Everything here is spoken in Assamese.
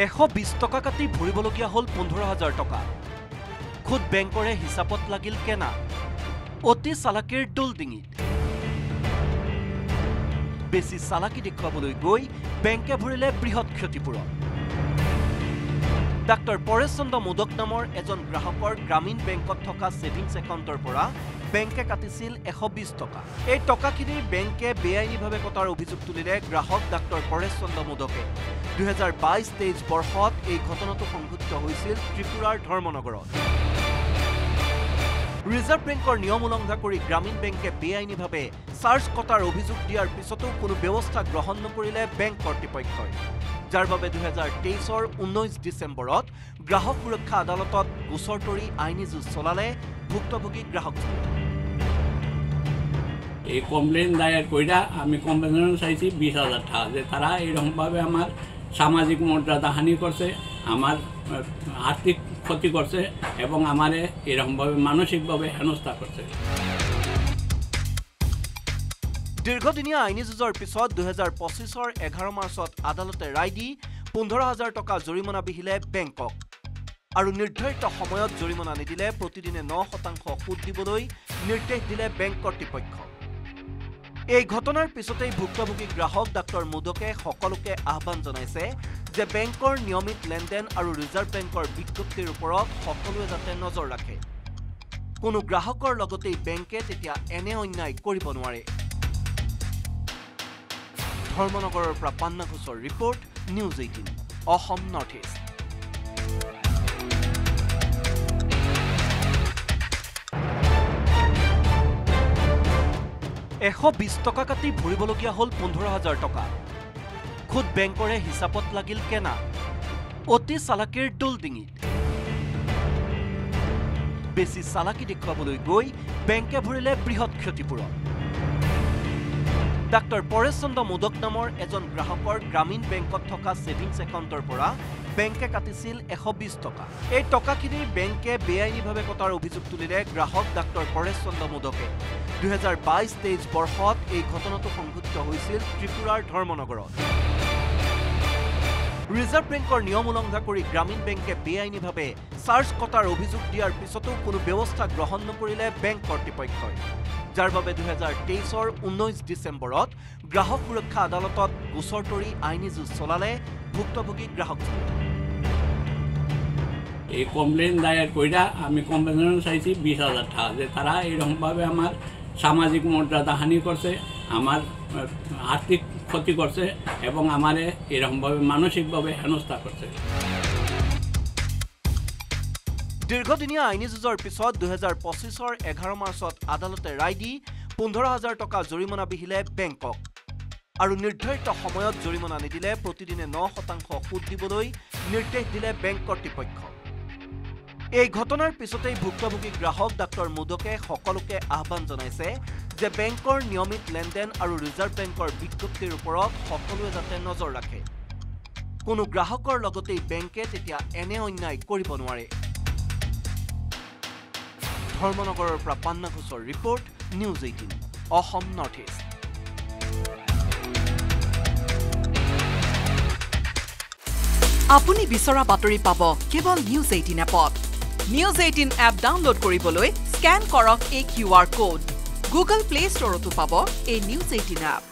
120 টকা কাটি ভৰিবলগীয়া হ'ল 15,000 টকা। খুদ বেংকৰে হিচাপত লাগিল কেনা। অতি চালাকিৰ দোল ডিঙিত বেছি চালাকি দেখুৱাবলৈ গৈ বেংকে ভৰিলে বৃহৎ ক্ষতিপূৰণ। ডাক্তৰ পৰেশ চন্দ্ৰ মোদক নামৰ এজন গ্ৰাহকৰ গ্ৰামীণ বেংকত থকা সেভিংছ একাউণ্টৰ পৰা বেংকে কাটিছিল 120 টকা। এই টকাখিনি বেংকে বেআইনীভাৱে কটাৰ অভিযোগ তুলিলে গ্ৰাহক ডাক্তৰ পৰেশ চন্দ্ৰ মোদকে। 2022-23 বৰ্ষত এই ঘটনাটো সংঘটিত হৈছিল ত্ৰিপুৰাৰ ধৰ্মনগৰত। ৰিজাৰ্ভ বেংকৰ নিয়ম উলংঘা কৰি গ্ৰামীণ বেংকে বেআইনীভাৱে চাৰ্জ কটাৰ অভিযোগ দিয়াৰ পিছতো কোনো ব্যৱস্থা গ্ৰহণ নকৰিলে বেংক কৰ্তৃপক্ষই, যাৰ বাবে 2023-ৰ 19 ডিচেম্বৰত গ্ৰাহক সুৰক্ষা আদালতত গোচৰ তৰি আইনী যুঁজ চলালে ভুক্তভোগী গ্ৰাহকজনে। এই কমপ্লেইন দায়ের কইরা আমি কম্পেনসেশন চাইছি 20,000 টাকা, যে তারা এইরকমভাবে আমার সামাজিক মর্যাদা হানি করছে, আমার আর্থিক ক্ষতি করছে এবং আমারে এরকমভাবে মানসিকভাবে হেনস্থা করছে। দীর্ঘদিনীয়া আইনী যুঁজৰ পিছত 2025-ৰ 11 মাৰ্চত আদালতে ৰায় দি 15,000 টকা জৰিমনা বিহিলে বেংকক আৰু নিৰ্ধাৰিত সময়ত জৰিমনা নিদিলে প্ৰতিদিনে 9% সুদ দিবলৈ নিৰ্দেশ দিলে বেংক কৰ্তৃপক্ষ। এই ঘটনাৰ পিছতেই ভুক্তভোগী গ্ৰাহক ডাক্তৰ মোদকে সকলোকে আহ্বান জনাইছে যে বেংকৰ নিয়মিত লেনদেন আৰু ৰিজাৰ্ভ বেংকৰ বিজ্ঞপ্তিৰ ওপৰত সকলোৱে যাতে নজৰ ৰাখে। কোনো গ্ৰাহকৰ লগতেই বেংকে তেতিয়া এনে অন্যায় কৰিব নোৱাৰে। ধৰ্মনগৰৰ পৰা পান্না ঘোষৰ report, news 18 Assam north east. $120 টকা কাটি ভৰিবলগীয়া হ'ল 15,000 টকা। খুদ বেংকৰে হিচাপত লাগিল কেনা। অতি চালাকিৰ দোল ডিঙিত বেছি চালাকি দেখুৱাবলৈ গৈ বেংকে ভৰিলে বৃহৎ ক্ষতিপূৰণ। ডাক্তৰ পৰেশ চন্দ্ৰ মোদক নামৰ এজন গ্ৰাহকৰ গ্ৰামীণ বেংকত থকা সেভিংছ একাউণ্টৰ পৰা বেংকে কাটিছিল 120 টকা। এই টকাখিনি বেংকে বেআইনীভাৱে কটাৰ অভিযোগ তুলিলে গ্ৰাহক ডাক্তৰ পৰেশ চন্দ্ৰ মোদকে। 2022-23 বৰ্ষত এই ঘটনাটো সংঘটিত হৈছিল ত্ৰিপুৰাৰ ধৰ্মনগৰত। ৰিজাৰ্ভ বেংকৰ নিয়ম উলংঘা কৰি গ্ৰামীণ বেংকে বেআইনীভাৱে চাৰ্জ কটাৰ অভিযোগ দিয়াৰ পিছতো কোনো ব্যৱস্থা গ্ৰহণ নকৰিলে বেংক কৰ্তৃপক্ষই, যাৰ বাবে 2023-ৰ 19 ডিচেম্বৰত গ্ৰাহক সুৰক্ষা আদালতত গোচৰ তৰি আইনী যুঁজ চলালে ভুক্তভোগী গ্ৰাহকজনে। এই কমপ্লেইন দায়ের কইরা আমি কম্পেনসেশন চাইছি 20,000 টাকা, যে তারা এইরকমভাবে আমার সামাজিক মর্যাদা হানি করছে, আমার আর্থিক ক্ষতি করছে এবং আমারে এরকমভাবে মানসিকভাবে হেনস্থা করছে। দীর্ঘদিনীয়া আইনী যুঁজৰ পিছত 2025-ৰ 11 মাৰ্চত আদালতে ৰায় দি 15,000 টকা জৰিমনা বিহিলে বেংকক আৰু নিৰ্ধাৰিত সময়ত জৰিমনা নিদিলে প্ৰতিদিনে 9% সুদ দিবলৈ নিৰ্দেশ দিলে বেংক কৰ্তৃপক্ষ। এই ঘটনাৰ পিছতেই ভুক্তভোগী গ্ৰাহক ডাক্তৰ মোদকে সকলোকে আহ্বান জনাইছে যে বেংকৰ নিয়মিত লেনদেন আৰু ৰিজাৰ্ভ বেংকৰ বিজ্ঞপ্তিৰ ওপৰত সকলোৱে যাতে নজৰ ৰাখে। কোনো গ্ৰাহকৰ লগতেই বেংকে তেতিয়া এনে অন্যায় কৰিব নোৱাৰে। ধৰ্মনগৰৰ পৰা পান্না ঘোষৰ report, news 18 Assam north east. আপুনি বিচৰা বাতৰি পাব কেৱল নিউজ 18 এপত। নিউজ 18 এপ ডাউনলোড কৰিবলৈ স্কেন কৰক এই QR কোড। গুগল প্লে ষ্টৰতো পাব এই নিউজ 18 এপ।